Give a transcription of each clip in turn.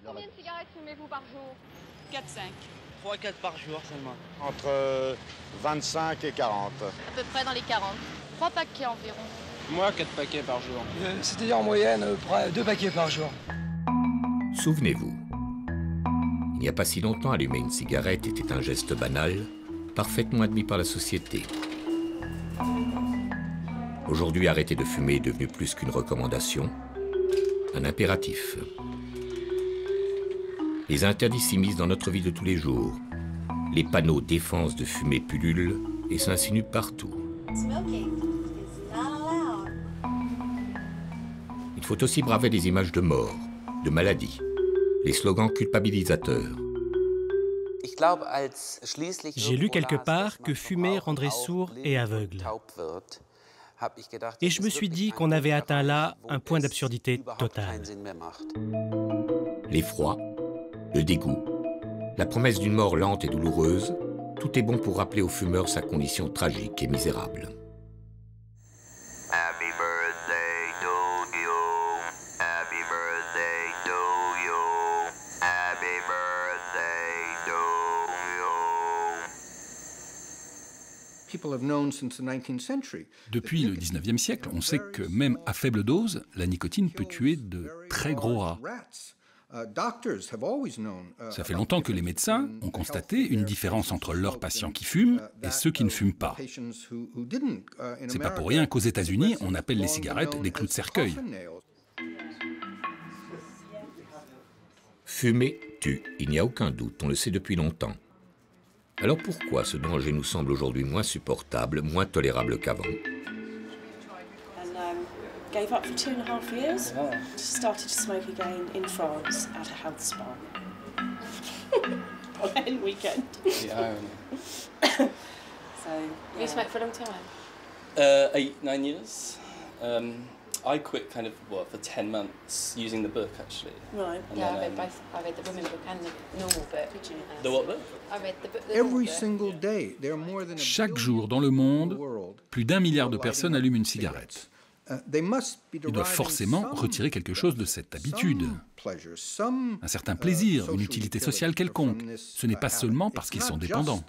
Combien de cigarettes fumez-vous par jour? 4-5. 3-4 par jour seulement. Entre 25 et 40. À peu près dans les 40. 3 paquets environ. Moi, 4 paquets par jour. C'est-à-dire en moyenne, 2 paquets par jour. Souvenez-vous, il n'y a pas si longtemps, allumer une cigarette était un geste banal, parfaitement admis par la société. Aujourd'hui, arrêter de fumer est devenu plus qu'une recommandation, un impératif. Les interdits s'immiscent dans notre vie de tous les jours. Les panneaux défense de fumer pullulent et s'insinuent partout. Il faut aussi braver les images de mort, de maladie, les slogans culpabilisateurs. J'ai lu quelque part que fumer rendrait sourd et aveugle. Et je me suis dit qu'on avait atteint là un point d'absurdité totale. L'effroi, le dégoût, la promesse d'une mort lente et douloureuse, tout est bon pour rappeler au fumeur sa condition tragique et misérable. Happy birthday to you. Happy birthday to you. Happy birthday to you. Depuis le 19e siècle, on sait que même à faible dose, la nicotine peut tuer de très gros rats. Ça fait longtemps que les médecins ont constaté une différence entre leurs patients qui fument et ceux qui ne fument pas. C'est pas pour rien qu'aux États-Unis, on appelle les cigarettes des clous de cercueil. Fumer tue, il n'y a aucun doute, on le sait depuis longtemps. Alors pourquoi ce danger nous semble aujourd'hui moins supportable, moins tolérable qu'avant? Gave up for 2.5 years. Started to smoke again in France at a health spa. On end weekend. Yeah. So, Have you smoked for a long time? 8-9 years. I quit kind of, for 10 months using the book, actually. Right. And Yeah, then, I read the women book and the normal book. Did you? The what book? I read the book. The normal Every book. single day, there are more than a Chaque jour dans le monde, plus d'1 milliard de personnes allument une cigarette. Ils doivent forcément retirer quelque chose de cette habitude. Un certain plaisir, une utilité sociale quelconque. Ce n'est pas seulement parce qu'ils sont dépendants.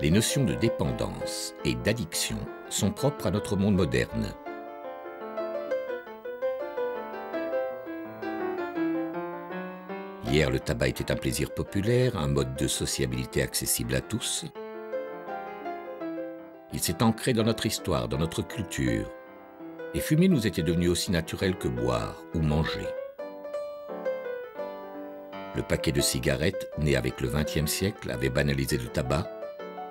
Les notions de dépendance et d'addiction sont propres à notre monde moderne. Hier, le tabac était un plaisir populaire, un mode de sociabilité accessible à tous. Il s'est ancré dans notre histoire, dans notre culture. Et fumer nous était devenu aussi naturel que boire ou manger. Le paquet de cigarettes, né avec le XXe siècle, avait banalisé le tabac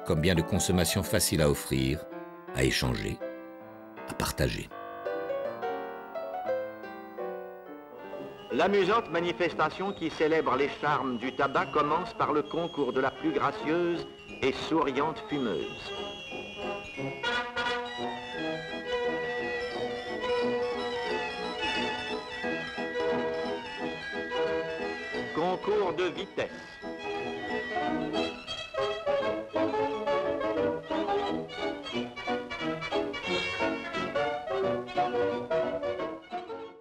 comme bien de consommation facile à offrir, à échanger, à partager. L'amusante manifestation qui célèbre les charmes du tabac commence par le concours de la plus gracieuse et souriante fumeuse. Concours de vitesse.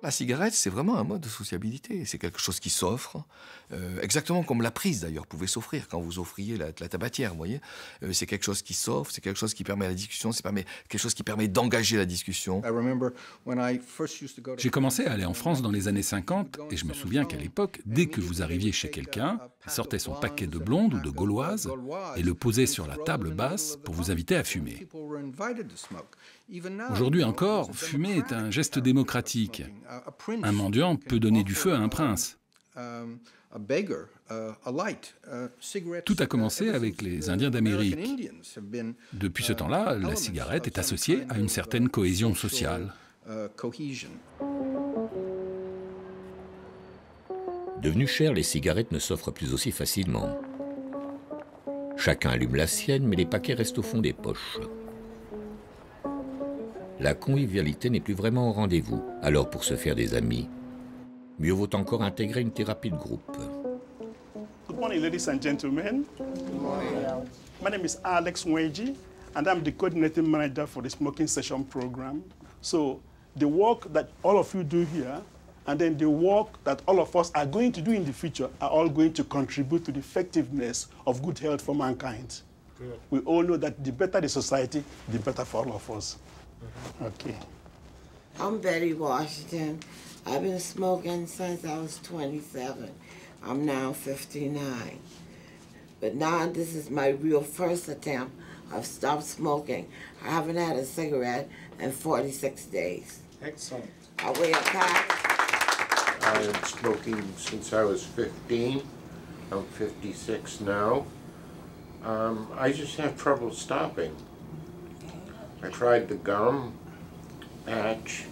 La cigarette, c'est vraiment un mode de sociabilité. C'est quelque chose qui s'offre, exactement comme la prise d'ailleurs pouvait s'offrir quand vous offriez la tabatière, vous voyez. C'est quelque chose qui s'offre, c'est quelque chose qui permet la discussion, c'est quelque chose qui permet d'engager la discussion. J'ai commencé à aller en France dans les années 50 et je me souviens qu'à l'époque, dès que vous arriviez chez quelqu'un, il sortait son paquet de blondes ou de gauloises et le posait sur la table basse pour vous inviter à fumer. Aujourd'hui encore, fumer est un geste démocratique. Un mendiant peut donner du feu à un prince. Tout a commencé avec les Indiens d'Amérique. Depuis ce temps-là, la cigarette est associée à une certaine cohésion sociale. Devenues chères, les cigarettes ne s'offrent plus aussi facilement. Chacun allume la sienne, mais les paquets restent au fond des poches. La convivialité n'est plus vraiment au rendez-vous. Alors pour se faire des amis, mieux vaut encore intégrer une thérapie de groupe. Good morning, ladies and gentlemen. Good morning. My name is Alex Nweji, and I'm the coordinating manager for the smoking session program. So the work that all of you do here and then the work that all of us are going to do in the future are all going to contribute to the effectiveness of good health for mankind. Good. We all know that the better the society, the better for all of us. Okay. I'm Betty Washington. I've been smoking since I was 27. I'm now 59. But now this is my real first attempt. I've stopped smoking. I haven't had a cigarette in 46 days. Excellent. I wear a pack. I am smoking since I was 15. I'm 56 now. I just have trouble stopping. I tried the gum patch.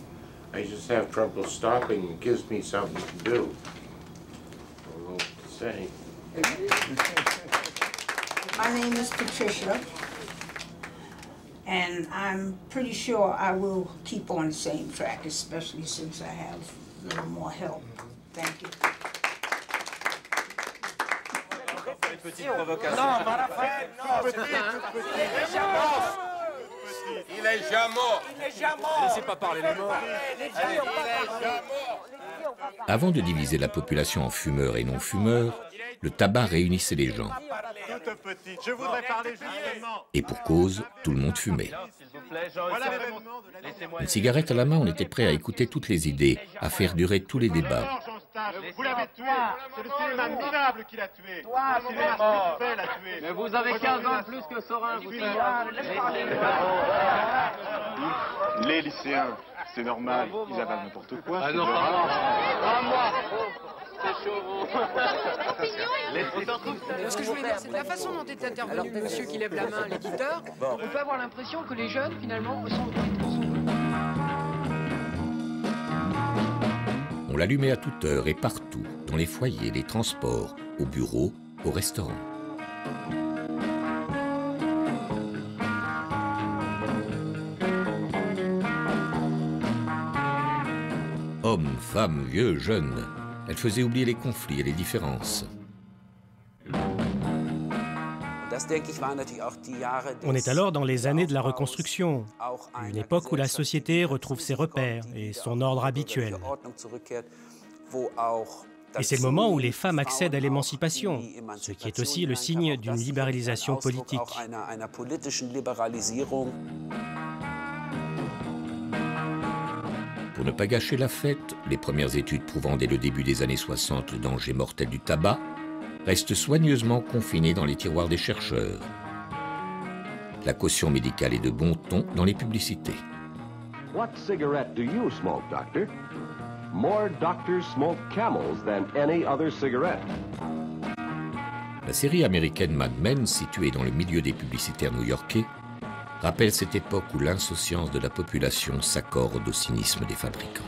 I just have trouble stopping. It gives me something to do. I don't know what to say. My name is Patricia, and I'm pretty sure I will keep on the same track, especially since I have a little more help. Thank you. Il est déjà mort. Laissez pas parler les morts. Avant de diviser la population en fumeurs et non-fumeurs, le tabac réunissait les gens. Et pour cause, tout le monde fumait. Une cigarette à la main, on était prêt à écouter toutes les idées, à faire durer tous les débats. Vous l'avez tué. C'est le cinéma minable qui l'a tué. Le cinéma fait l'a tué. Mais vous avez 15 ans de plus que Sorin, vous Les lycéens, c'est normal, ils avalent n'importe quoi. Ah non, pas moi. C'est chaud. Ce que je voulais dire, c'est de la façon dont est intervenu le monsieur qui lève la main, l'éditeur, on peut avoir l'impression que les jeunes, finalement, ressemblent tous. On l'allumait à toute heure et partout, dans les foyers, les transports, au bureau, au restaurant. Hommes, femmes, vieux, jeunes, elle faisait oublier les conflits et les différences. On est alors dans les années de la reconstruction, une époque où la société retrouve ses repères et son ordre habituel. Et c'est le moment où les femmes accèdent à l'émancipation, ce qui est aussi le signe d'une libéralisation politique. Pour ne pas gâcher la fête, les premières études prouvant dès le début des années 60 le danger mortel du tabac restent soigneusement confinées dans les tiroirs des chercheurs. La caution médicale est de bon ton dans les publicités. What cigarette do you smoke, doctor? More doctors smoke Camels than any other cigarette. La série américaine Mad Men, située dans le milieu des publicitaires new-yorkais, rappelle cette époque où l'insouciance de la population s'accorde au cynisme des fabricants.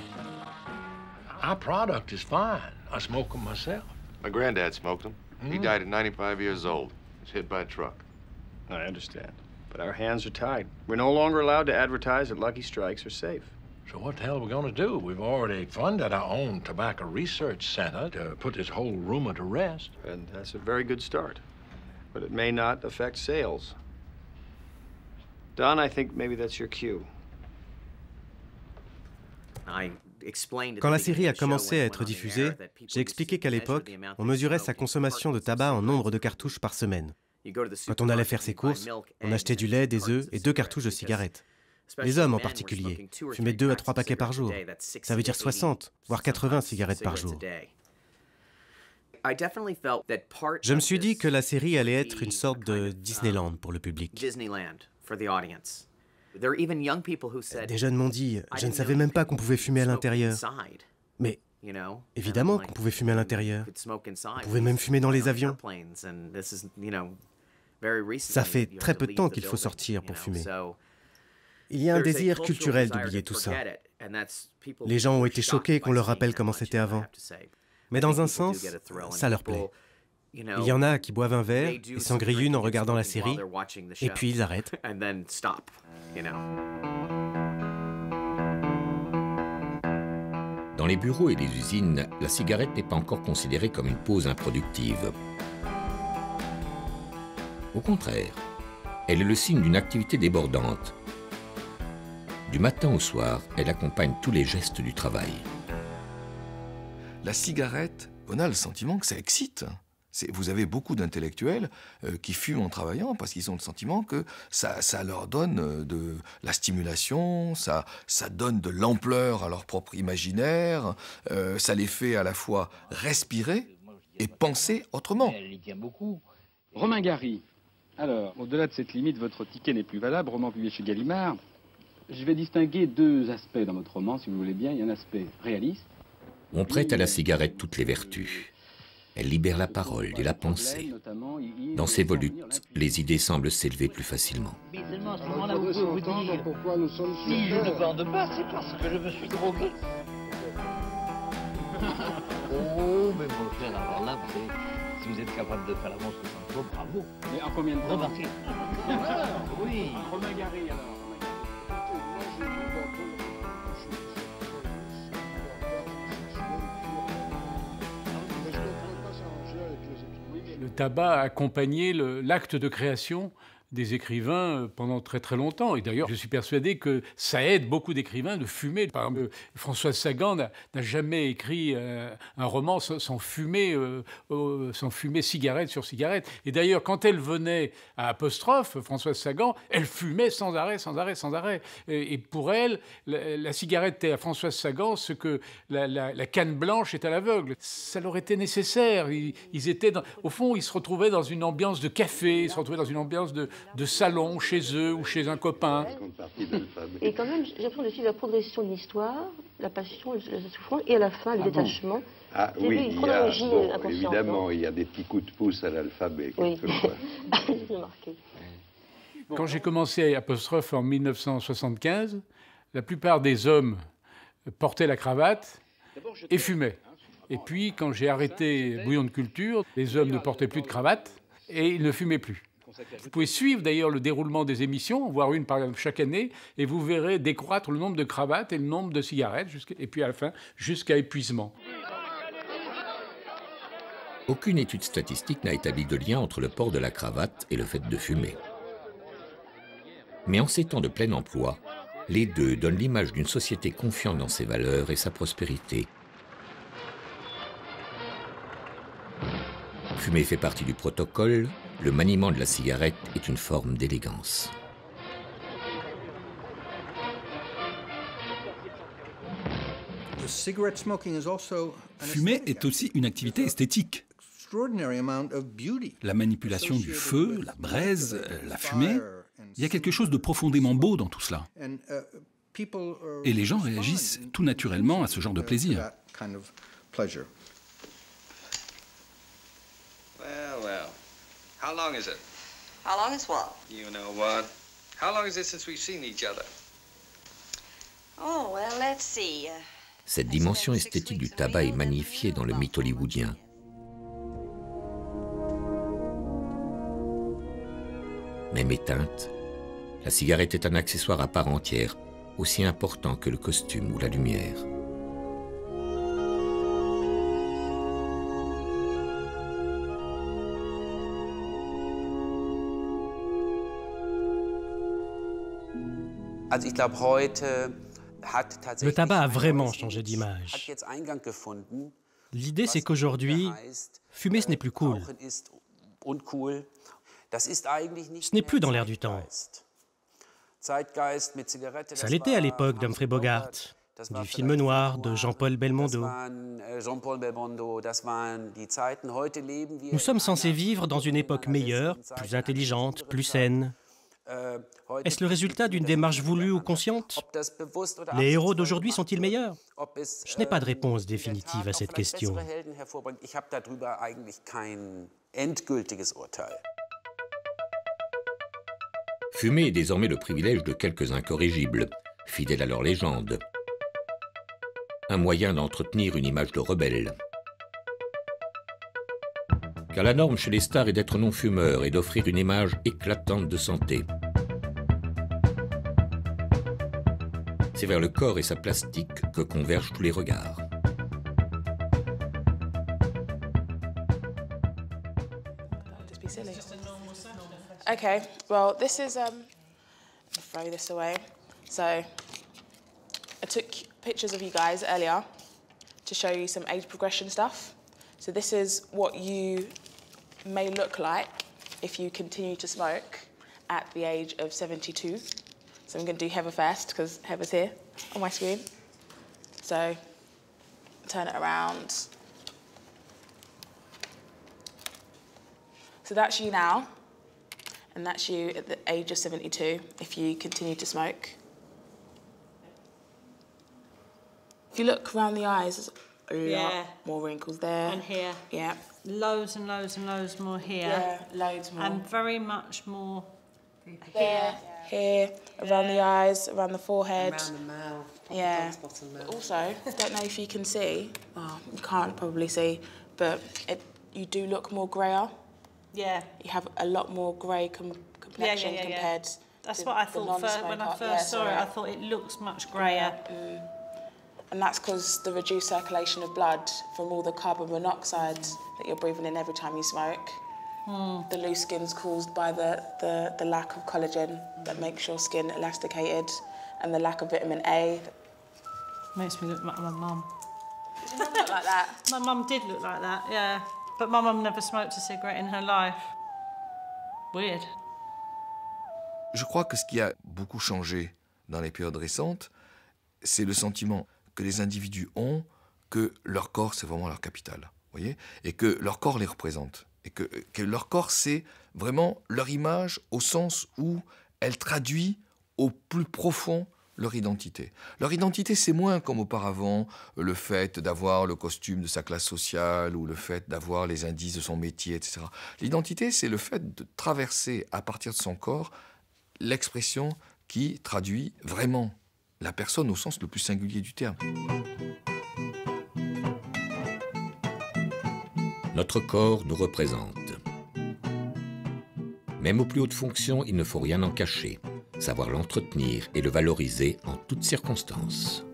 Our product is fine. I smoke them myself. My granddad smoked them. He died at 95 years old. He was hit by a truck. I understand. But our hands are tied. We're no longer allowed to advertise that Lucky Strikes are safe. So what the hell are we going to do? We've already funded our own tobacco research center to put this whole rumor to rest. And that's a very good start. But it may not affect sales. Don, I think maybe that's your cue. Quand la série a commencé à être diffusée, j'ai expliqué qu'à l'époque, on mesurait sa consommation de tabac en nombre de cartouches par semaine. Quand on allait faire ses courses, on achetait du lait, des œufs et 2 cartouches de cigarettes. Les hommes en particulier fumaient 2 à 3 paquets par jour. Ça veut dire 60, voire 80 cigarettes par jour. Je me suis dit que la série allait être une sorte de Disneyland pour le public. Des jeunes m'ont dit, je ne savais même pas qu'on pouvait fumer à l'intérieur. Mais évidemment qu'on pouvait fumer à l'intérieur. On pouvait même fumer dans les avions. Ça fait très peu de temps qu'il faut sortir pour fumer. Il y a un désir culturel d'oublier tout ça. Les gens ont été choqués qu'on leur rappelle comment c'était avant. Mais dans un sens, ça leur plaît. Il y en a qui boivent un verre et s'en grillent une en regardant la série, et puis ils arrêtent. Dans les bureaux et les usines, la cigarette n'est pas encore considérée comme une pause improductive. Au contraire, elle est le signe d'une activité débordante. Du matin au soir, elle accompagne tous les gestes du travail. La cigarette, on a le sentiment que ça excite. Vous avez beaucoup d'intellectuels qui fument en travaillant parce qu'ils ont le sentiment que ça leur donne de la stimulation, ça donne de l'ampleur à leur propre imaginaire, ça les fait à la fois respirer et penser autrement. Elle y tient beaucoup. Romain Gary. Alors, au-delà de cette limite, votre ticket n'est plus valable, roman publié chez Gallimard. Je vais distinguer deux aspects dans votre roman, si vous voulez bien. Il y a un aspect réaliste. On prête à la cigarette toutes les vertus. Elle libère la parole et la pensée. Dans ses volutes, les idées semblent s'élever plus facilement. Mais seulement à ce moment-là, vous pouvez vous dire, si je ne bande pas, c'est parce que je me suis drogué. Oh, mais mon frère, alors là, vous savez, si vous êtes capable de faire l'avance 60 fois, bravo. Mais en combien de temps? Remarquez. Oui. Romain Gary, alors. Le tabac a accompagné l'acte de création des écrivains pendant très très longtemps. Et d'ailleurs, je suis persuadé que ça aide beaucoup d'écrivains de fumer. Par exemple, Françoise Sagan n'a jamais écrit un roman sans fumer cigarette sur cigarette. Et d'ailleurs, quand elle venait à Apostrophe, Françoise Sagan, elle fumait sans arrêt, sans arrêt, sans arrêt. Et pour elle, la cigarette était à Françoise Sagan ce que la canne blanche est à l'aveugle. Ça leur était nécessaire. Ils étaient au fond, ils se retrouvaient dans une ambiance de café, ils se retrouvaient dans une ambiance de salon chez eux ou chez un copain. Et quand même, j'ai l'impression de suivre la progression de l'histoire, la passion, la souffrance, et à la fin, le détachement. Ah oui, évidemment, il y a des petits coups de pouce à l'alphabet. Oui. Quand j'ai commencé à Apostrophe en 1975, la plupart des hommes portaient la cravate et fumaient. Et puis, quand j'ai arrêté Bouillon de culture, les hommes ne portaient plus de cravate et ils ne fumaient plus. Vous pouvez suivre d'ailleurs le déroulement des émissions, voire une par chaque année, et vous verrez décroître le nombre de cravates et le nombre de cigarettes, et puis à la fin, jusqu'à épuisement. Aucune étude statistique n'a établi de lien entre le port de la cravate et le fait de fumer. Mais en ces temps de plein emploi, les deux donnent l'image d'une société confiante dans ses valeurs et sa prospérité. Fumer fait partie du protocole, le maniement de la cigarette est une forme d'élégance. Fumer est aussi une activité esthétique. La manipulation du feu, la braise, la fumée, il y a quelque chose de profondément beau dans tout cela. Et les gens réagissent tout naturellement à ce genre de plaisir. How long is it? How long is what? You know what? How long is it since we've seen each other? Oh, well, let's see. Cette dimension esthétique du tabac est magnifiée dans le mythe hollywoodien. Même éteinte, la cigarette est un accessoire à part entière, aussi important que le costume ou la lumière. Le tabac a vraiment changé d'image. L'idée, c'est qu'aujourd'hui, fumer, ce n'est plus cool. Ce n'est plus dans l'air du temps. Ça l'était à l'époque d'Humphrey Bogart, du film noir de Jean-Paul Belmondo. Nous sommes censés vivre dans une époque meilleure, plus intelligente, plus saine. Est-ce le résultat d'une démarche voulue ou consciente? Les héros d'aujourd'hui sont-ils meilleurs? Je n'ai pas de réponse définitive à cette question. Fumer est désormais le privilège de quelques incorrigibles, fidèles à leur légende. Un moyen d'entretenir une image de rebelle. Car la norme chez les stars est d'être non-fumeur et d'offrir une image éclatante de santé. C'est vers le corps et sa plastique que convergent tous les regards. Okay, well, this is, throw this away. So, took pictures of you guys earlier to show you some age progression stuff. So this is what you may look like if you continue to smoke at the age of 72. So I'm going to do Heather first, because Heather's here on my screen. So turn it around. So that's you now, and that's you at the age of 72 if you continue to smoke. If you look around the eyes, there's a lot more wrinkles there. And here. Yeah. Loads and loads and loads more here. Yeah, loads more. And very much more here. Here, around the eyes, around the forehead. Around the mouth. Yeah. Bottom mouth. But also, I don't know if you can see, well, you can't probably see, but you do look more greyer. Yeah. You have a lot more grey complexion compared to That's what I thought first, when I first saw it. I thought it looks much greyer. Yeah. And that's because the reduced circulation of blood from all the carbon monoxide that you're breathing in every time you smoke. The loose skin's caused by the lack of collagen that makes your skin elasticated, and the lack of vitamin A. Makes me look like my mum. Did your mum look like that? My mum did look like that, yeah. But my mum never smoked a cigarette in her life. Weird. Je crois que ce qui a beaucoup changé dans les périodes récentes, c'est le sentiment que les individus ont que leur corps, c'est vraiment leur capital, voyez, et que leur corps les représente. Et que leur corps, c'est vraiment leur image au sens où elle traduit au plus profond leur identité. Leur identité, c'est moins comme auparavant le fait d'avoir le costume de sa classe sociale ou le fait d'avoir les indices de son métier, etc. L'identité, c'est le fait de traverser à partir de son corps l'expression qui traduit vraiment la personne au sens le plus singulier du terme. Notre corps nous représente. Même aux plus hautes fonctions, il ne faut rien en cacher, savoir l'entretenir et le valoriser en toutes circonstances.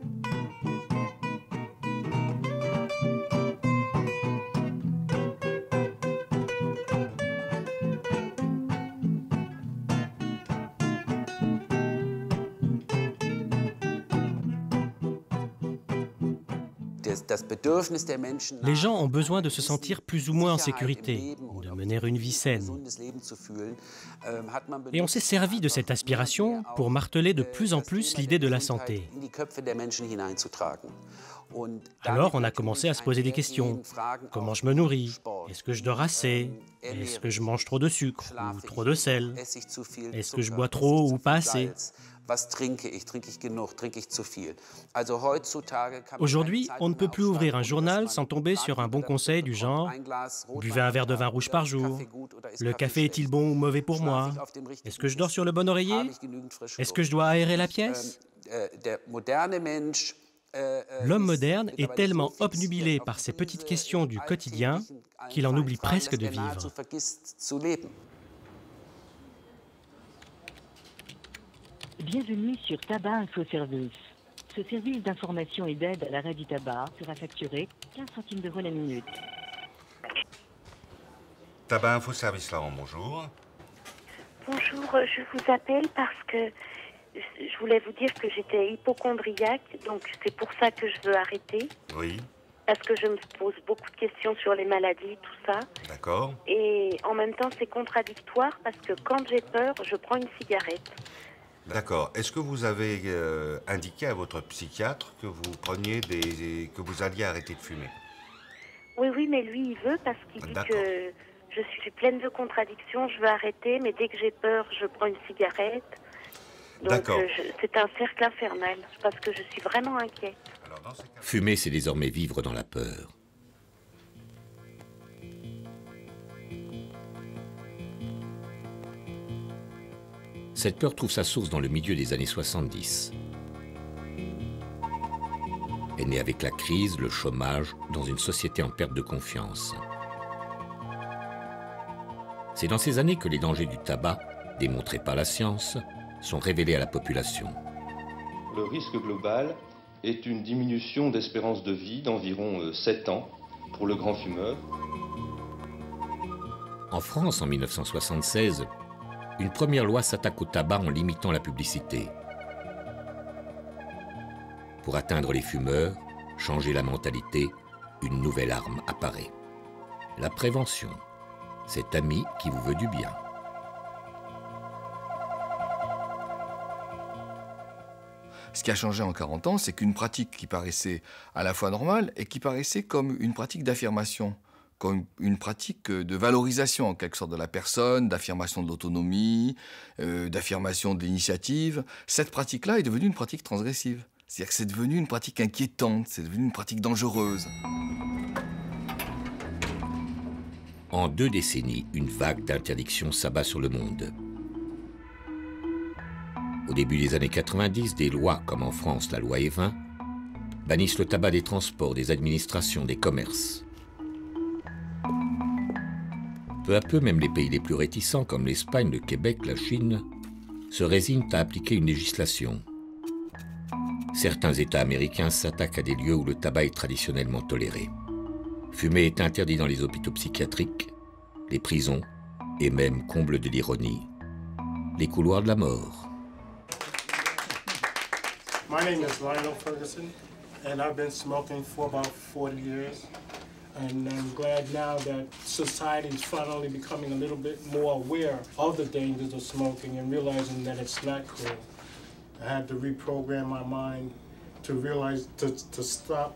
Les gens ont besoin de se sentir plus ou moins en sécurité, de mener une vie saine. Et on s'est servi de cette aspiration pour marteler de plus en plus l'idée de la santé. Alors on a commencé à se poser des questions. Comment je me nourris? Est-ce que je dors assez? Est-ce que je mange trop de sucre ou trop de sel? Est-ce que je bois trop ou pas assez? Aujourd'hui, on ne peut plus ouvrir un journal sans tomber sur un bon conseil du genre « Buvez un verre de vin rouge par jour »,« Le café est-il bon ou mauvais pour moi ?»« Est-ce que je dors sur le bon oreiller ?»« Est-ce que je dois aérer la pièce ?» L'homme moderne est tellement obnubilé par ces petites questions du quotidien qu'il en oublie presque de vivre. Bienvenue sur Tabac Info Service. Ce service d'information et d'aide à l'arrêt du tabac sera facturé 15 centimes d'euros la minute. Tabac Info Service, Laurent, bonjour. Bonjour, je vous appelle parce que je voulais vous dire que j'étais hypocondriaque, donc c'est pour ça que je veux arrêter. Oui. Parce que je me pose beaucoup de questions sur les maladies, tout ça. D'accord. Et en même temps, c'est contradictoire parce que quand j'ai peur, je prends une cigarette. D'accord. Est-ce que vous avez indiqué à votre psychiatre que vous preniez que vous alliez arrêter de fumer? Oui, mais lui, il veut parce qu'il dit que je suis pleine de contradictions, je veux arrêter, mais dès que j'ai peur, je prends une cigarette. Donc c'est un cercle infernal, parce que je suis vraiment inquiète. Fumer, c'est désormais vivre dans la peur. Cette peur trouve sa source dans le milieu des années 70. Elle naît avec la crise, le chômage, dans une société en perte de confiance. C'est dans ces années que les dangers du tabac, démontrés par la science, sont révélés à la population. Le risque global est une diminution d'espérance de vie d'environ 7 ans pour le grand fumeur. En France, en 1976, une première loi s'attaque au tabac en limitant la publicité. Pour atteindre les fumeurs, changer la mentalité, une nouvelle arme apparaît. La prévention, cet ami qui vous veut du bien. Ce qui a changé en 40 ans, c'est qu'une pratique qui paraissait à la fois normale et qui paraissait comme une pratique d'affirmation, comme une pratique de valorisation en quelque sorte de la personne, d'affirmation de l'autonomie, d'affirmation de l'initiative. Cette pratique-là est devenue une pratique transgressive. C'est-à-dire que c'est devenu une pratique inquiétante, c'est devenu une pratique dangereuse. En 2 décennies, une vague d'interdictions s'abat sur le monde. Au début des années 90, des lois, comme en France la loi Evin, bannissent le tabac des transports, des administrations, des commerces. Peu à peu, même les pays les plus réticents, comme l'Espagne, le Québec, la Chine, se résignent à appliquer une législation. Certains États américains s'attaquent à des lieux où le tabac est traditionnellement toléré. Fumer est interdit dans les hôpitaux psychiatriques, les prisons et même, comble de l'ironie, les couloirs de la mort. My name is Lionel Ferguson, and I've been smoking for about 40 years. And I'm glad now that society is finally becoming a little bit more aware of the dangers of smoking and realizing that it's not cool. I had to reprogram my mind to realize, to stop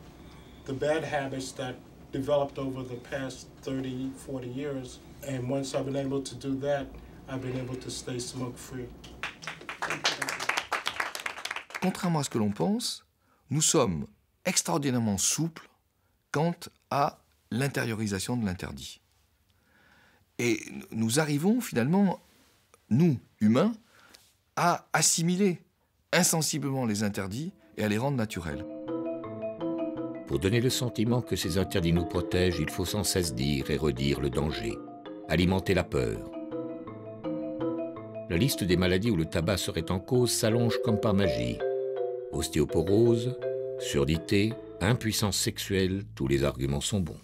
the bad habits that developed over the past 30, 40 years. And once I've been able to do that, I've been able to stay smoke-free. Contrairement à ce que l'on pense, nous sommes extraordinairement souples quant à l'intériorisation de l'interdit. Et nous arrivons finalement, nous, humains, à assimiler insensiblement les interdits et à les rendre naturels. Pour donner le sentiment que ces interdits nous protègent, il faut sans cesse dire et redire le danger, alimenter la peur. La liste des maladies où le tabac serait en cause s'allonge comme par magie. Ostéoporose, surdité, impuissance sexuelle, tous les arguments sont bons.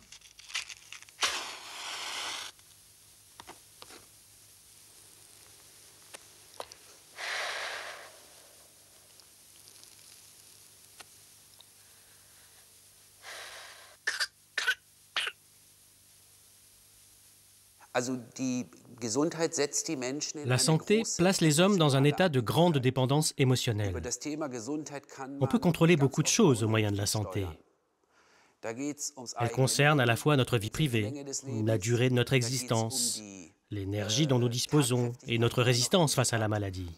La santé place les hommes dans un état de grande dépendance émotionnelle. On peut contrôler beaucoup de choses au moyen de la santé. Elle concerne à la fois notre vie privée, la durée de notre existence, l'énergie dont nous disposons et notre résistance face à la maladie.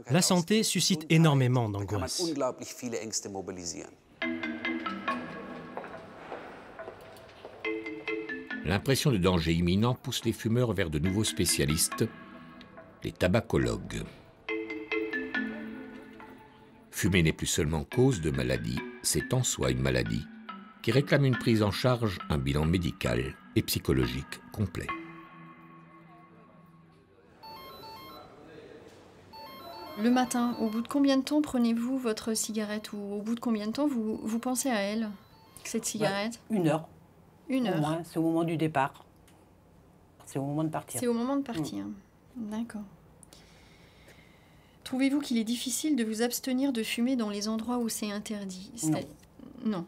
La santé suscite énormément d'angoisse. L'impression de danger imminent pousse les fumeurs vers de nouveaux spécialistes, les tabacologues. Fumer n'est plus seulement cause de maladie, c'est en soi une maladie qui réclame une prise en charge, un bilan médical et psychologique complet. Le matin, au bout de combien de temps prenez-vous votre cigarette ou au bout de combien de temps vous pensez à elle, cette cigarette? 1 heure. 1 heure. Au moins, c'est au moment du départ. C'est au moment de partir. C'est au moment de partir. D'accord. Trouvez-vous qu'il est difficile de vous abstenir de fumer dans les endroits où c'est interdit? Non.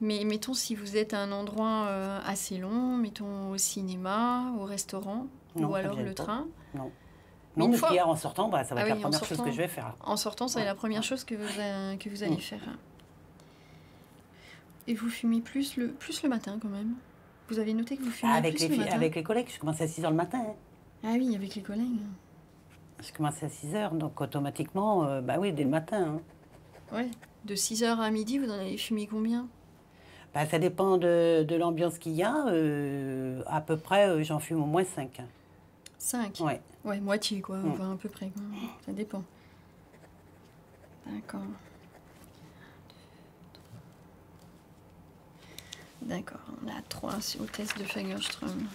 Mais mettons si vous êtes à un endroit assez long, mettons au cinéma, au restaurant, ou alors le train. Non. Mais une fois en sortant, ça va être la première chose que je vais faire. En sortant, c'est la première chose que vous allez faire. Et vous fumez plus le matin quand même? Vous avez noté que vous fumez plus le matin? Avec les collègues, je commence à 6 h le matin. Ah oui, avec les collègues. Je commence à 6 h, donc automatiquement, oui, dès le matin. Ouais, de 6 h à midi, vous en avez fumé combien? Ça dépend de l'ambiance qu'il y a. À peu près, j'en fume au moins 5. 5? Ouais. Ouais, moitié quoi, enfin à peu près quoi. Ça dépend. D'accord. D'accord, on a 3 au test de Fagerström.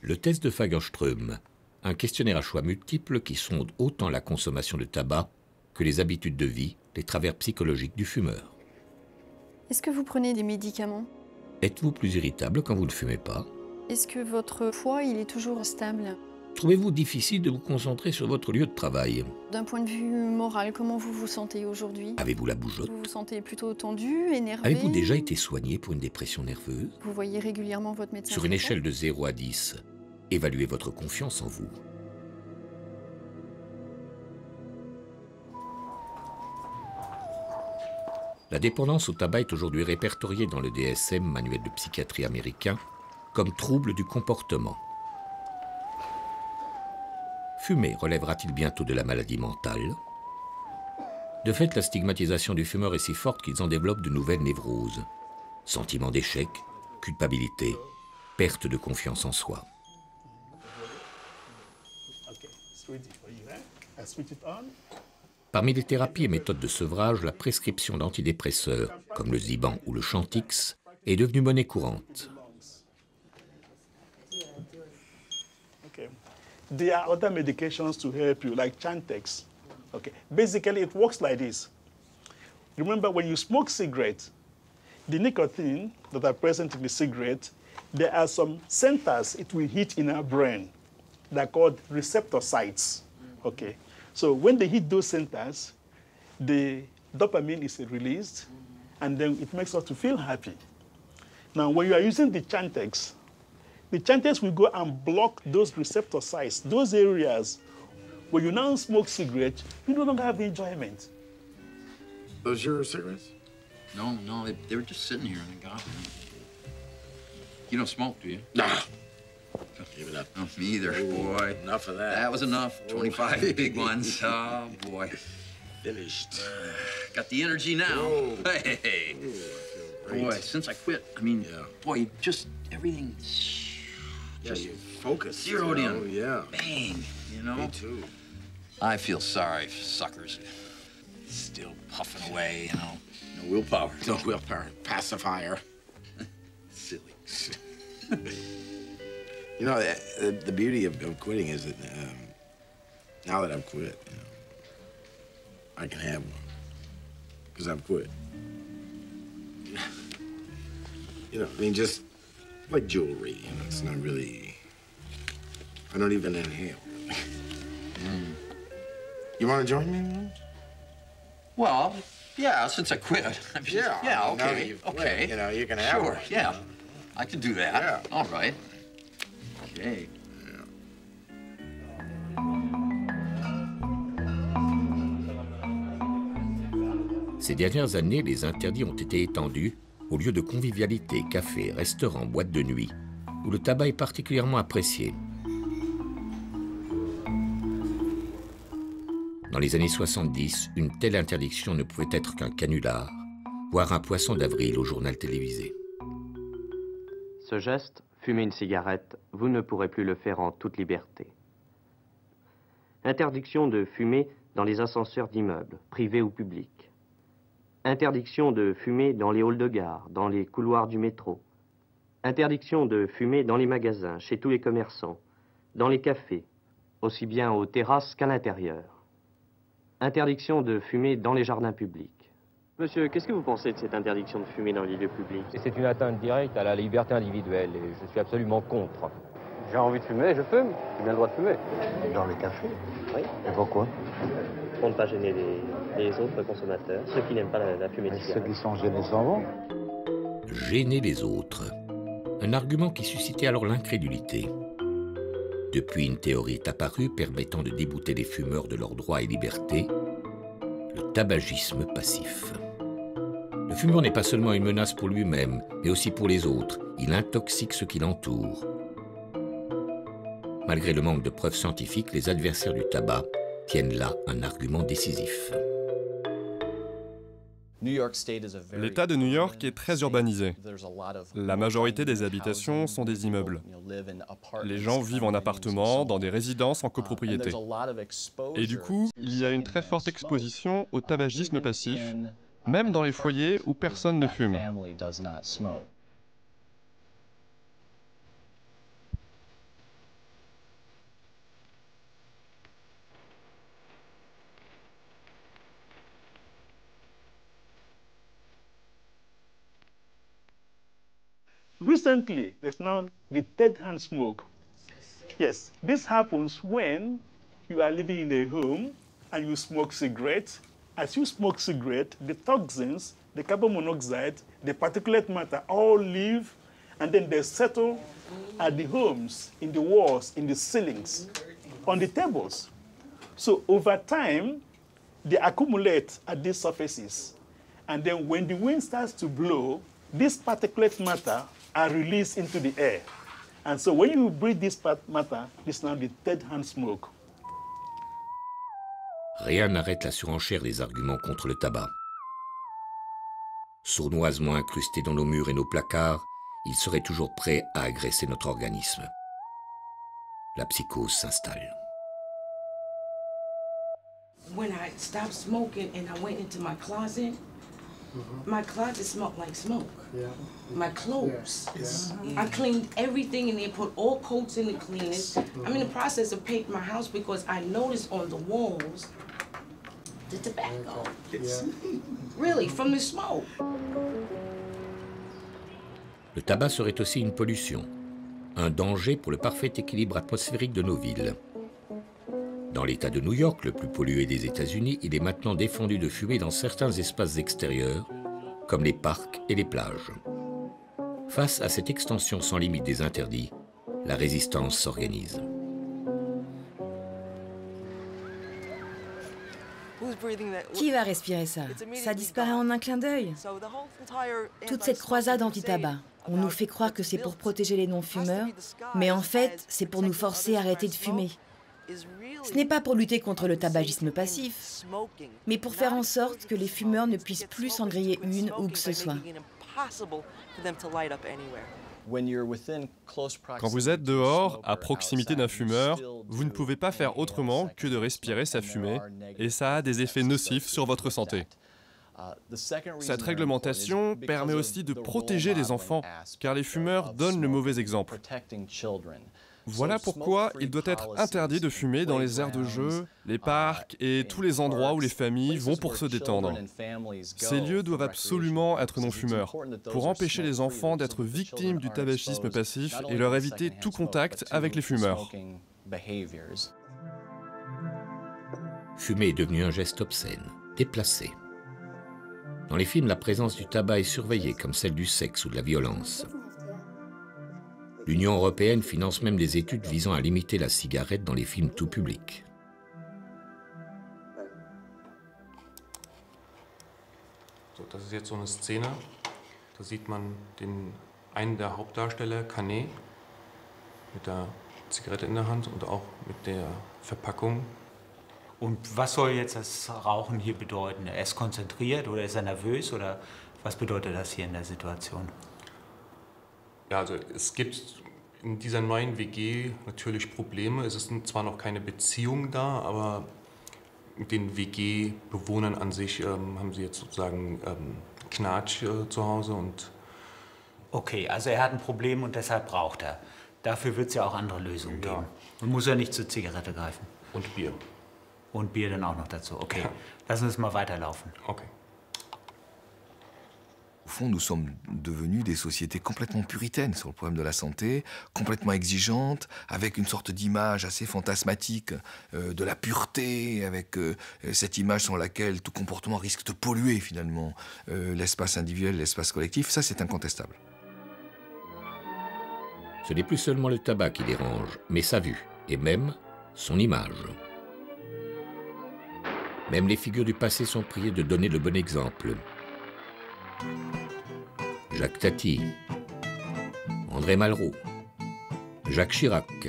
Le test de Fagerström, un questionnaire à choix multiples qui sonde autant la consommation de tabac que les habitudes de vie, les travers psychologiques du fumeur. Est-ce que vous prenez des médicaments? Êtes-vous plus irritable quand vous ne fumez pas? Est-ce que votre foie, il est toujours stable? Trouvez-vous difficile de vous concentrer sur votre lieu de travail? D'un point de vue moral, comment vous vous sentez aujourd'hui? Avez-vous la bougeotte? Vous vous sentez plutôt tendu, énervé? Avez-vous déjà été soigné pour une dépression nerveuse? Vous voyez régulièrement votre médecin? Sur une échelle de 0 à 10, évaluez votre confiance en vous. La dépendance au tabac est aujourd'hui répertoriée dans le DSM, manuel de psychiatrie américain, comme trouble du comportement. Fumer relèvera-t-il bientôt de la maladie mentale? De fait, la stigmatisation du fumeur est si forte qu'ils en développent de nouvelles névroses. Sentiment d'échec, culpabilité, perte de confiance en soi. Parmi les thérapies et méthodes de sevrage, la prescription d'antidépresseurs, comme le Ziban ou le Chantix, est devenue monnaie courante. There are other medications to help you, like Chantix. Okay. Basically, it works like this. Remember, when you smoke cigarettes, the nicotine that are present in the cigarette, there are some centers it will hit in our brain. They're called receptor sites. Okay. So when they hit those centers, the dopamine is released, and then it makes us to feel happy. Now, when you are using the Chantix will go and block those receptor sites, those areas. When you now smoke cigarettes, you no longer have the enjoyment. Those your cigarettes? No, they were just sitting here and I got them. You don't smoke, do you? Nah. Give it up. No, me either, boy. Enough of that. That was enough. 25 big ones. Oh, boy. Finished. Got the energy now. Whoa. Hey. Boy, since I quit, I mean, boy, just everything... Just focus. Zeroed in. Oh, yeah. Bang, you know? Me too. I feel sorry for suckers. Still puffing away, you know. No willpower. No willpower. Pacifier. Silly. You know, the beauty of quitting is that now that I've quit, you know, I can have one. Because I've quit. You know, I mean, just like jewelry, you know, it's not really, I don't even inhale. You want to join me? Well, yeah, since I quit. I mean, yeah, okay, now that you've quit, you know, you can have sure, one. Yeah, I can do that. Yeah. All right. Okay. Ces dernières années, les interdits ont été étendus aux lieux de convivialité, cafés, restaurants, boîtes de nuit, où le tabac est particulièrement apprécié. Dans les années 70, une telle interdiction ne pouvait être qu'un canular, voire un poisson d'avril au journal télévisé. Ce geste, fumer une cigarette, vous ne pourrez plus le faire en toute liberté. Interdiction de fumer dans les ascenseurs d'immeubles, privés ou publics. Interdiction de fumer dans les halls de gare, dans les couloirs du métro. Interdiction de fumer dans les magasins, chez tous les commerçants, dans les cafés, aussi bien aux terrasses qu'à l'intérieur. Interdiction de fumer dans les jardins publics. Monsieur, qu'est-ce que vous pensez de cette interdiction de fumer dans les lieux publics? C'est une atteinte directe à la liberté individuelle et je suis absolument contre. J'ai envie de fumer, je fume. J'ai bien le droit de fumer. Dans les cafés? Oui. Et pourquoi? Pour ne pas gêner les autres consommateurs, ceux qui n'aiment pas la fumée de cigarette. Ceux qui sont gênés s'en vont. Gêner les autres. Un argument qui suscitait alors l'incrédulité. Depuis, une théorie est apparue permettant de débouter les fumeurs de leurs droits et libertés, le tabagisme passif. Le fumeur n'est pas seulement une menace pour lui-même, mais aussi pour les autres. Il intoxique ceux qui l'entourent. Malgré le manque de preuves scientifiques, les adversaires du tabac tiennent là un argument décisif. L'État de New York est très urbanisé. La majorité des habitations sont des immeubles. Les gens vivent en appartements, dans des résidences en copropriété. Et du coup, il y a une très forte exposition au tabagisme passif, même dans les foyers où personne ne fume. Recently, there's now the third-hand smoke. Yes, this happens when you are living in a home and you smoke cigarettes. As you smoke cigarette, the toxins, the carbon monoxide, the particulate matter all leave and then they settle at the homes, in the walls, in the ceilings, on the tables. So over time, they accumulate at these surfaces. And then when the wind starts to blow, this particulate matter are released into the air. And so when you breathe this matter, this is now the third-hand smoke. Rien n'arrête la surenchère des arguments contre le tabac. Sournoisement incrustés dans nos murs et nos placards, ils seraient toujours prêts à agresser notre organisme. La psychose s'installe. When I stopped smoking and I went into my closet smelled like smoke. Yeah. My clothes. Yeah. I cleaned everything in there, put all coats in the cleaners. I'm in the process of painting my house because I noticed on the walls the tobacco. Yeah. Really, from the smoke. Le tabac serait aussi une pollution, un danger pour le parfait équilibre atmosphérique de nos villes. Dans l'État de New York, le plus pollué des États-Unis, il est maintenant défendu de fumer dans certains espaces extérieurs, comme les parcs et les plages. Face à cette extension sans limite des interdits, la résistance s'organise. Qui va respirer ça? Ça disparaît en un clin d'œil. Toute cette croisade anti-tabac, on nous fait croire que c'est pour protéger les non-fumeurs, mais en fait, c'est pour nous forcer à arrêter de fumer. Ce n'est pas pour lutter contre le tabagisme passif, mais pour faire en sorte que les fumeurs ne puissent plus s'en griller une où que ce soit. Quand vous êtes dehors, à proximité d'un fumeur, vous ne pouvez pas faire autrement que de respirer sa fumée, et ça a des effets nocifs sur votre santé. Cette réglementation permet aussi de protéger les enfants, car les fumeurs donnent le mauvais exemple. Voilà pourquoi il doit être interdit de fumer dans les aires de jeu, les parcs et tous les endroits où les familles vont pour se détendre. Ces lieux doivent absolument être non-fumeurs, pour empêcher les enfants d'être victimes du tabagisme passif et leur éviter tout contact avec les fumeurs. Fumer est devenu un geste obscène, déplacé. Dans les films, la présence du tabac est surveillée comme celle du sexe ou de la violence. L'Union européenne finance même des études visant à limiter la cigarette dans les films tout public. So, das ist jetzt so eine Szene. Da sieht man einen der Hauptdarsteller, Canet, mit der Zigarette in der Hand und auch mit der Verpackung. Und was soll jetzt das Rauchen hier bedeuten? Er ist konzentriert oder ist er nervös oder was bedeutet das hier in der Situation? Ja, also es gibt in dieser neuen WG natürlich Probleme. Es ist zwar noch keine Beziehung da, aber mit den WG-Bewohnern an sich haben sie jetzt sozusagen Knatsch zu Hause und... Okay, also er hat ein Problem und deshalb braucht er. Dafür wird es ja auch andere Lösungen geben. Und muss er nicht zur Zigarette greifen. Und Bier. Und Bier dann auch noch dazu. Okay, lassen wir es mal weiterlaufen. Okay. Au fond, nous sommes devenus des sociétés complètement puritaines sur le problème de la santé, complètement exigeantes, avec une sorte d'image assez fantasmatique de la pureté, avec cette image sur laquelle tout comportement risque de polluer finalement l'espace individuel, l'espace collectif. Ça, c'est incontestable. Ce n'est plus seulement le tabac qui dérange, mais sa vue, et même son image. Même les figures du passé sont priées de donner le bon exemple. Jacques Tati, André Malraux, Jacques Chirac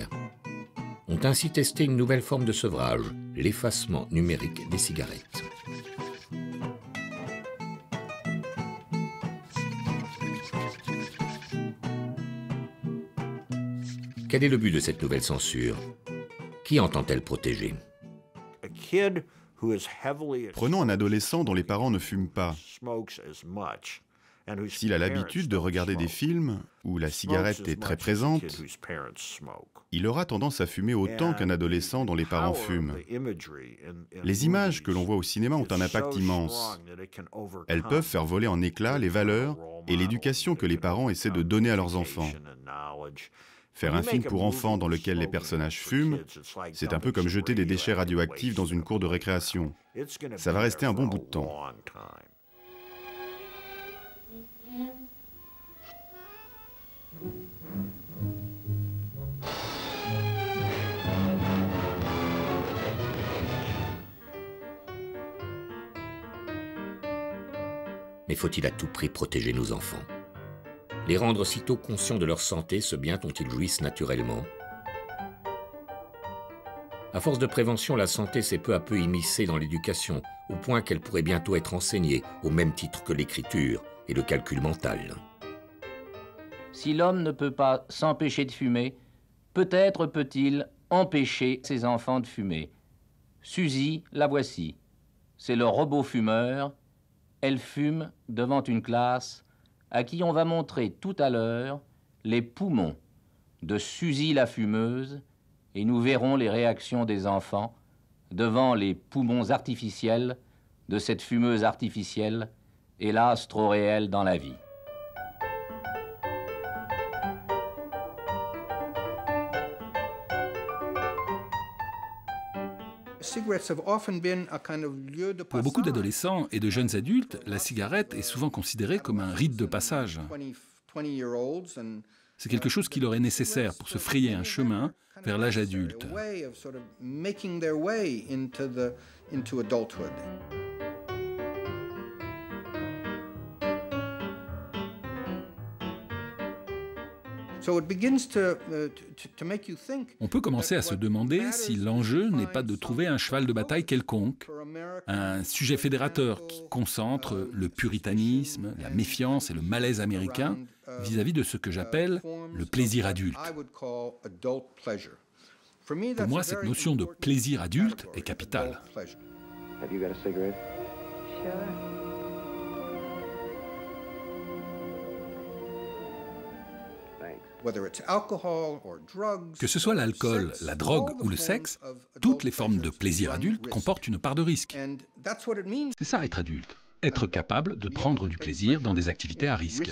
ont ainsi testé une nouvelle forme de sevrage, l'effacement numérique des cigarettes. Quel est le but de cette nouvelle censure? Qui entend-elle protéger? Prenons un adolescent dont les parents ne fument pas. S'il a l'habitude de regarder des films où la cigarette est très présente, il aura tendance à fumer autant qu'un adolescent dont les parents fument. Les images que l'on voit au cinéma ont un impact immense. Elles peuvent faire voler en éclats les valeurs et l'éducation que les parents essaient de donner à leurs enfants. Faire un film pour enfants dans lequel les personnages fument, c'est un peu comme jeter des déchets radioactifs dans une cour de récréation. Ça va rester un bon bout de temps. Mais faut-il à tout prix protéger nos enfants? Les rendre sitôt conscients de leur santé, ce bien dont ils jouissent naturellement? À force de prévention, la santé s'est peu à peu immiscée dans l'éducation, au point qu'elle pourrait bientôt être enseignée, au même titre que l'écriture et le calcul mental. Si l'homme ne peut pas s'empêcher de fumer, peut-être peut-il empêcher ses enfants de fumer. Suzy, la voici. C'est le robot fumeur. Elle fume devant une classe à qui on va montrer tout à l'heure les poumons de Suzy la fumeuse et nous verrons les réactions des enfants devant les poumons artificiels de cette fumeuse artificielle, hélas trop réelle dans la vie. Pour beaucoup d'adolescents et de jeunes adultes, la cigarette est souvent considérée comme un rite de passage. C'est quelque chose qui leur est nécessaire pour se frayer un chemin vers l'âge adulte. On peut commencer à se demander si l'enjeu n'est pas de trouver un cheval de bataille quelconque, un sujet fédérateur qui concentre le puritanisme, la méfiance et le malaise américain vis-à-vis de ce que j'appelle le plaisir adulte. Pour moi, cette notion de plaisir adulte est capitale. Que ce soit l'alcool, la drogue ou le sexe, toutes les formes de plaisir adulte comportent une part de risque. C'est ça être adulte, être capable de prendre du plaisir dans des activités à risque.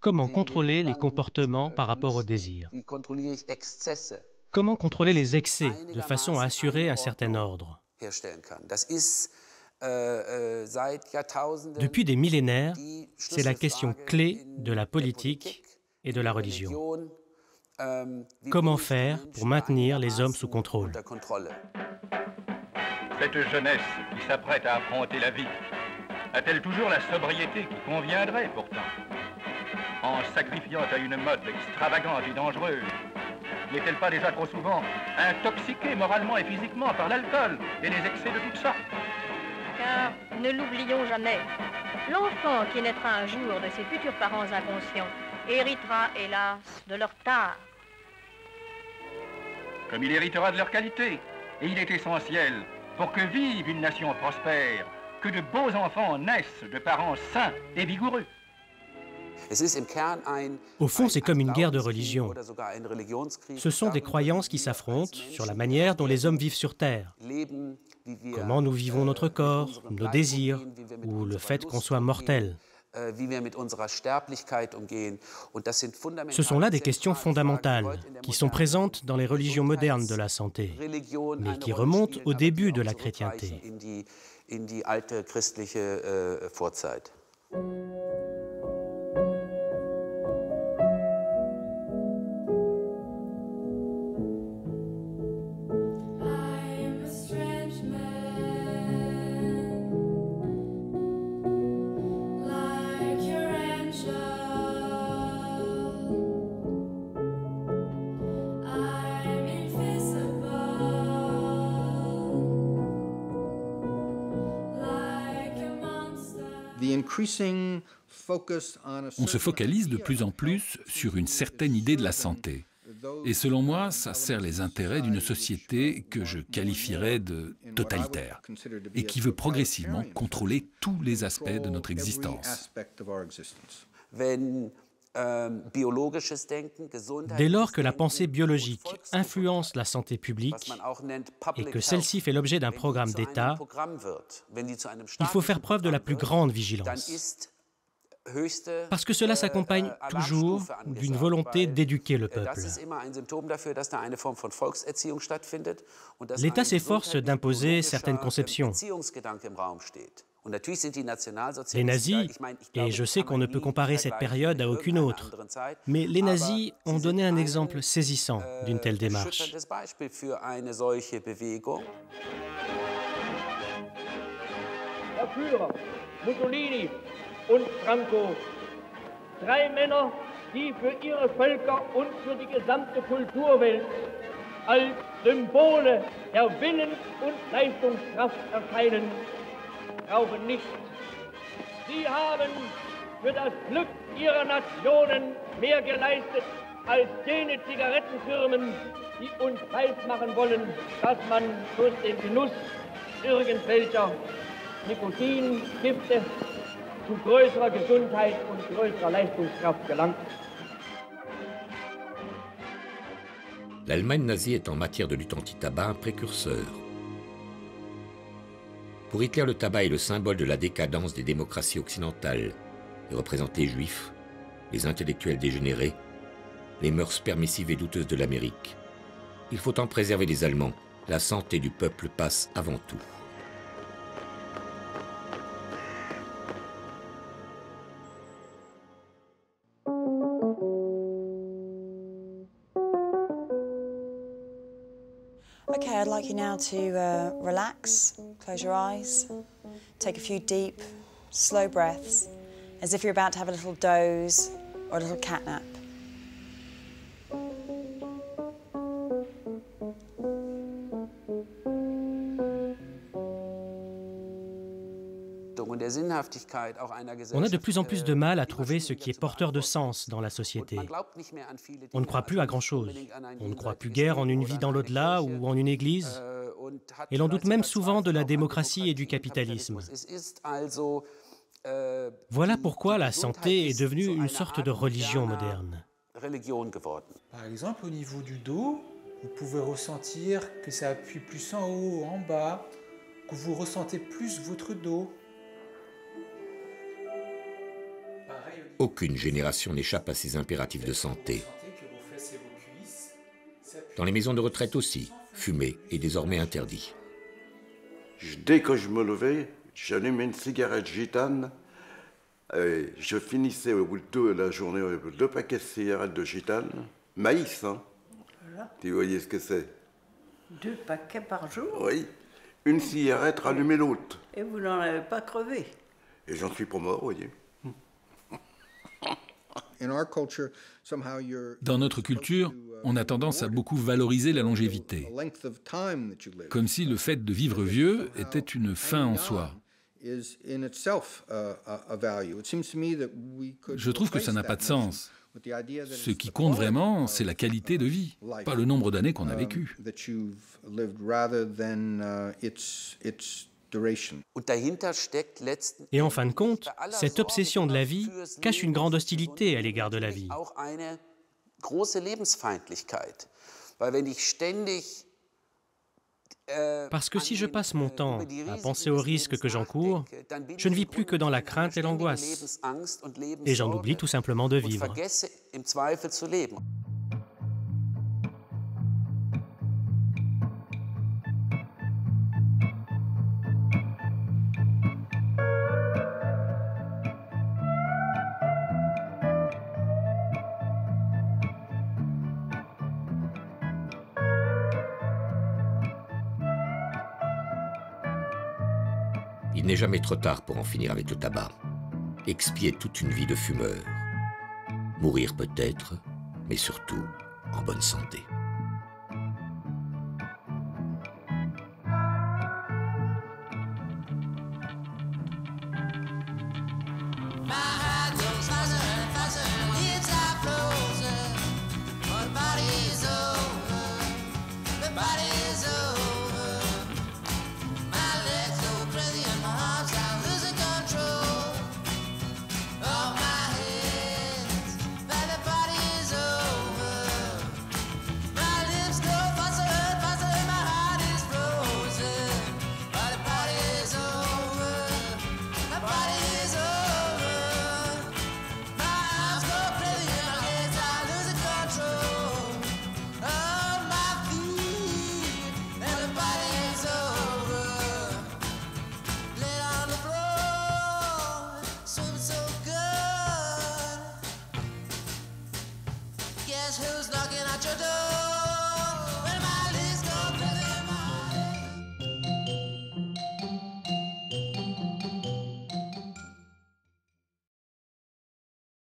Comment contrôler les comportements par rapport au désir? Comment contrôler les excès de façon à assurer un certain ordre? Depuis des millénaires, c'est la question clé de la politique et de la religion. Comment faire pour maintenir les hommes sous contrôle? Cette jeunesse qui s'apprête à affronter la vie, a-t-elle toujours la sobriété qui conviendrait pourtant? En sacrifiant à une mode extravagante et dangereuse, n'est-elle pas déjà trop souvent intoxiquée moralement et physiquement par l'alcool et les excès de toutes sortes? Car, ne l'oublions jamais, l'enfant qui naîtra un jour de ses futurs parents inconscients héritera, hélas, de leur tard. Comme il héritera de leur qualité, et il est essentiel, pour que vive une nation prospère, que de beaux enfants naissent de parents sains et vigoureux. Au fond, c'est comme une guerre de religion. Ce sont des croyances qui s'affrontent sur la manière dont les hommes vivent sur Terre. Comment nous vivons notre corps, nos désirs, ou le fait qu'on soit mortel. Ce sont là des questions fondamentales qui sont présentes dans les religions modernes de la santé, mais qui remontent au début de la chrétienté. On se focalise de plus en plus sur une certaine idée de la santé. Et selon moi, ça sert les intérêts d'une société que je qualifierais de totalitaire et qui veut progressivement contrôler tous les aspects de notre existence. Dès lors que la pensée biologique influence la santé publique et que celle-ci fait l'objet d'un programme d'État, il faut faire preuve de la plus grande vigilance. Parce que cela s'accompagne toujours d'une volonté d'éduquer le peuple. L'État s'efforce d'imposer certaines conceptions. Les nazis, et je sais qu'on ne peut comparer cette période à aucune autre, mais les nazis ont donné un exemple saisissant d'une telle démarche. Mussolini und Franco, 3 Männer, die für ihre Völker und für die gesamte Kulturwelt als Symbole der Willens- und Leistungskraft erscheinen, brauchen nicht. Sie haben für das Glück ihrer Nationen mehr geleistet als jene Zigarettenfirmen, die uns weismachen wollen, dass man durch den Genuss irgendwelcher Nikotingifte zu größerer Gesundheit und größerer Leistungskraft gelangt. L'Allemagne nazie est en matière de lutte anti-tabac un précurseur. Pour Hitler, le tabac est le symbole de la décadence des démocraties occidentales et représente les juifs, les intellectuels dégénérés, les mœurs permissives et douteuses de l'Amérique. Il faut en préserver les Allemands. La santé du peuple passe avant tout. Okay, I'd like you now to relax, close your eyes, take a few deep, slow breaths, as if you're about to have a little doze or a little catnap. On a de plus en plus de mal à trouver ce qui est porteur de sens dans la société. On ne croit plus à grand-chose. On ne croit plus guère en une vie dans l'au-delà ou en une église. Et l'on doute même souvent de la démocratie et du capitalisme. Voilà pourquoi la santé est devenue une sorte de religion moderne. Par exemple, au niveau du dos, vous pouvez ressentir que ça appuie plus en haut ou en bas, que vous ressentez plus votre dos. Aucune génération n'échappe à ces impératifs de santé. Dans les maisons de retraite aussi, fumer est désormais interdit. Dès que je me levais, j'allumais une cigarette gitane. Et je finissais au bout de la journée 2 paquets de cigarettes de gitane. Maïs, hein? Voilà. Tu voyez ce que c'est? 2 paquets par jour? Oui. Une cigarette rallumait l'autre. Et vous n'en avez pas crevé? Et j'en suis pas mort, vous voyez. Dans notre culture, on a tendance à beaucoup valoriser la longévité, comme si le fait de vivre vieux était une fin en soi. Je trouve que ça n'a pas de sens. Ce qui compte vraiment, c'est la qualité de vie, pas le nombre d'années qu'on a vécu. Et en fin de compte, cette obsession de la vie cache une grande hostilité à l'égard de la vie. Parce que si je passe mon temps à penser aux risques que j'encours, je ne vis plus que dans la crainte et l'angoisse. Et j'en oublie tout simplement de vivre. Il n'est jamais trop tard pour en finir avec le tabac. Expier toute une vie de fumeur. Mourir peut-être, mais surtout en bonne santé. Tragedy.